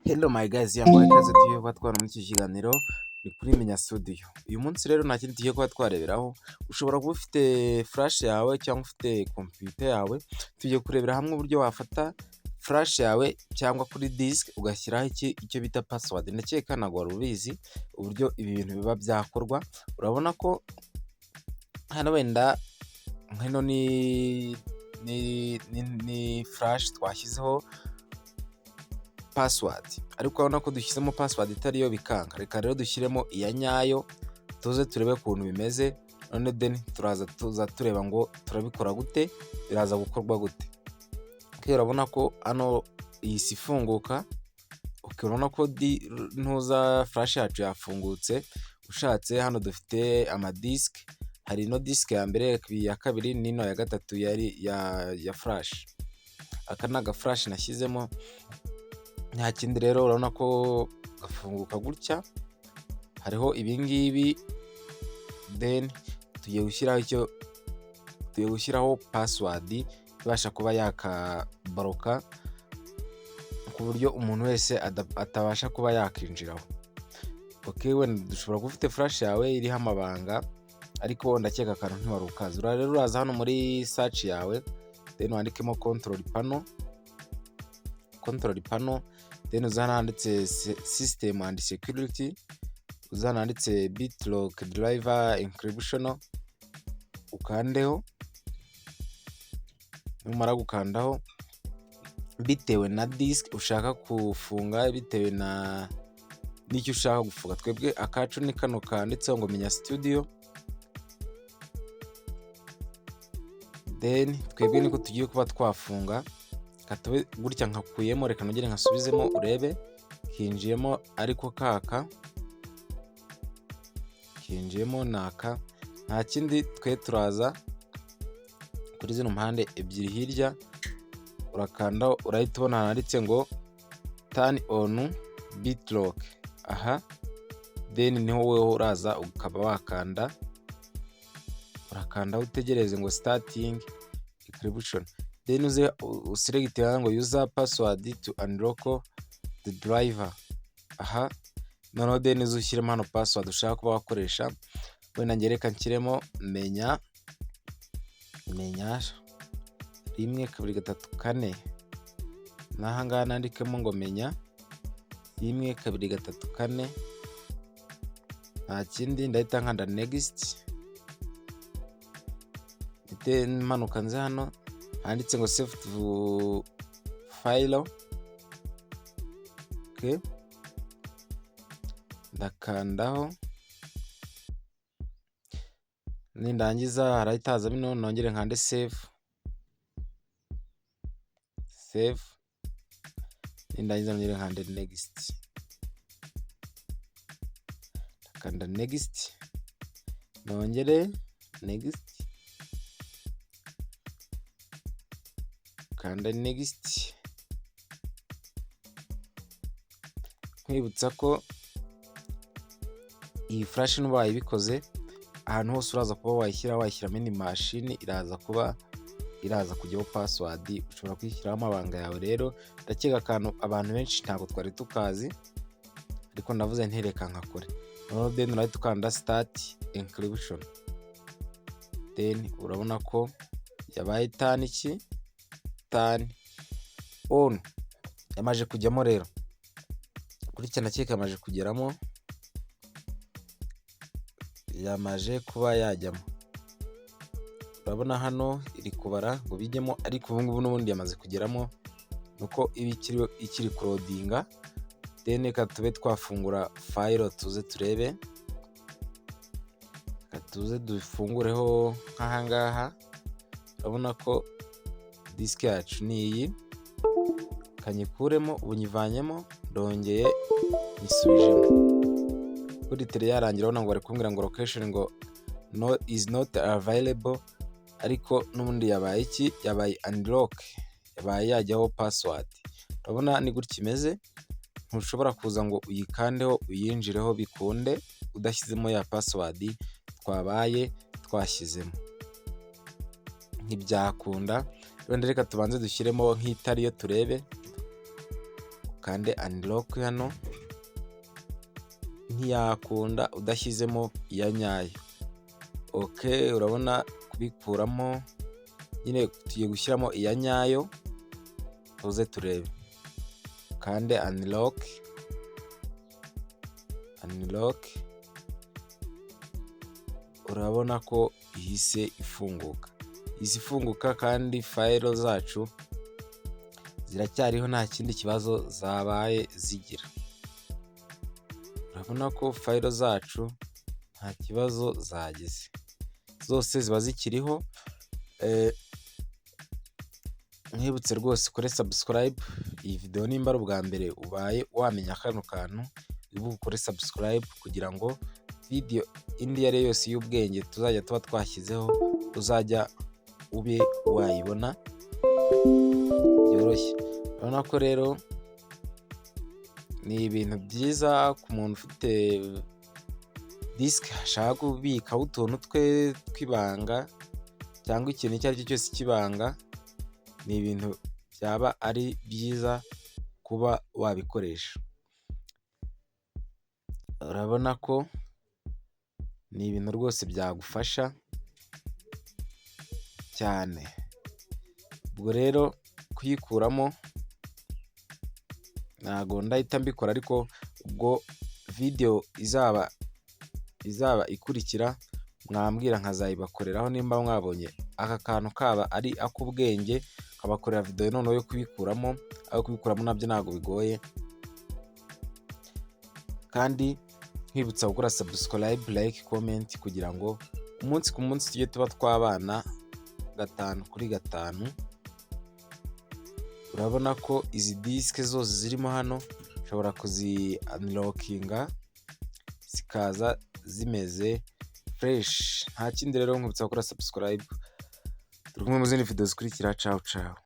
Hello my guys, yambaye ikaze tugiye kuba twara muri iki kiganiro ni kuri Menya Studio. Uyu munsi rero nta kindi tugiye kuba twareberaho, ushobora kuba ufite flash yawe cyangwa ufite computer yawe, tugiye kurebera hamwe uburyo wafata flash yawe cyangwa kuri disk ugashyiraho icyo bita password. Ndakeka ntabwo wari ubizi uburyo ibi bintu biba byakorwa. Urabona ko hano wenda hano ni flash twashyizeho password, ariko urabona ko dushyizemo password itari yo bikanga. Reka rero dushyiremo iya nyayo tuze turebe ukuntu bimeze, none then tuza tureba ngo turabikora gute, biraza gukorwa gute. Urabona ko hano iyi si ifunguka, urabona ko ntuza flash yacu yafungutse. Ushatse hano dufite amadisk, hari ino disk ya mbere, ya kabiri n'ino ya gatatu yari ya flash. Aka ni agaflash nashyizemo, nta kindi rero. Urabona ko gafunguka gutya, hariho ibingibi, then tugiye gushyiraho password ibasha kuba yakaboroka ku buryo umuntu wese atabasha kuba yakinjiraho. Okay, wenda dushobora kuba ufite flash yawe iriho amabanga, ariko ndakeka akantu ntiwari ukazi. Rero uraza hano muri search yawe, then wandikemo control panel, then uzana handitse system and security, uzana handitse BitLock driver encryption, ukandeho. Numara gukandaho, bitewe na disk ushaka kufunga, bitewe n'icyo ushaka gufunga. Twebwe akacu ni kano kanditseho ngo Menya Studio, then twebwe niko tugiye kuba twafunga. Katube gutya nkakuyemo, reka nongere nkasubizemo urebe kinjiyemo, ariko kinjiyemo naka. Nta kindi, twe turaza kuri zino mpande ebyiri hirya, urakanda, urahita ubona handitse ngo turn on BitLock. Aha, then niho wewe uraza ukaba wakanda, urakanda utegereze ngo starting encryption, then uze uselect ngo user password to unlock the driver. Aha, noneho then uzushyiremo hano password ushaka kuba wakoresha. Wenda ngereka nshyiremo menya 1 2 3 4, naha ngaha nandikemo ngo menya 1 2 3 4. nta kindi, ndahita nkanda next, manuka nze hano handitse ngo save to file. Okay, ndakandaho, nindangiza harahita haza bino, nongere nkande save, nindangiza nongere nkande next, ndakanda next, nongere next, kanda next. Nkwibutsa ko iyi flash nuba wayibikoze, ahantu hose uraza kuba washyiramo indi machine, iraza kujyaho password. Ushobora kwishyiraho amabanga yawe. Rero ndakeka akantu abantu benshi ntabwo twari tukazi, ariko navuze ntereka nkakore. Noneho then urahita ukanda start encryption, then urabona ko yabaye turn on, yamaje kujyamo. Rero kuri cyo nakeka yamaje kugeramo, yamaje kuba yajyamo. Urabona hano iri kubara ngo bijyemo, ariko ubu ngubu n'ubundi yamaze kugeramo, nuko iba ikiri codinga. Then reka tube twafungura file tuze turebe, tuze dufungureho nk'aha ngaha. Urabona ko disk yacu ni iyi, kanyikuremo, ubu nyivanyemo, ndongeye nyisubijemo. Kuri tele yarangira, urabona ngo bari kumbwira ngo location ngo no is not available, ariko n'ubundi yabaye iki, yabaye unlock, yabaye yajyaho password. Urabona ni gutya imeze. Ntushobora kuza ngo uyikandeho uyinjireho bikunde udashyizemo ya password twabaye twashyizemo, ntibyakunda. Wenda reka tubanze dushyiremo nk'itari yo turebe. ukande unlock hano, ntiyakunda udashyizemo iya nyayo. Okay, urabona kubikuramo nyine tugiye gushyiramo iya nyayo, tuze turebe. Kande unlock, urabona ko ihise ifunguka kandi file zacu ziracyariho, nta kindi kibazo zabaye zigira. Urabona ko file zacu nta kibazo zagize, zose ziba zikiriho. Mwibutse rwose ukore subscribe. Iyi video nimba ari ubwa mbere ubaye wamenya kano kantu, wibuke ukore subscribe kugira ngo video indi iyo ari yo yose y'ubwenge tuzajya tuba twashyizeho uzajya ube wayibona byoroshye. Urabona ko rero ni ibintu byiza ku muntu ufite disike ashaka kubikaho utuntu twe tw'ibanga cyangwa ikintu icyo ari cyo cyose cy'ibanga. Ni ibintu byaba ari byiza kuba wabikoresha. Urabona ko ni ibintu rwose byagufasha cyane. Ubwo rero kuyikuramo ntago ndahita mbikora, ariko ubwo video izaba ikurikira mwambwira nkazayibakoreraho, nimba mwabonye aka kantu kaba ari ak'ubwenge kabakorera video noneho yo kubikuramo. Aho kubikuramo nabyo ntabwo bigoye, kandi nkwibutsa gukora subscribe, like, comment kugira ngo umunsi ku munsi tujye tuba twabana 5 kuri 5. Urabona ko izi disike zose zirimo hano ushobora kuzi unlockinga zikaza zimeze fresh. Nta kindi rero nkwibutsa gukora subscribe. Turi kumwe mu zindi video zikurikira. Ciao ciao.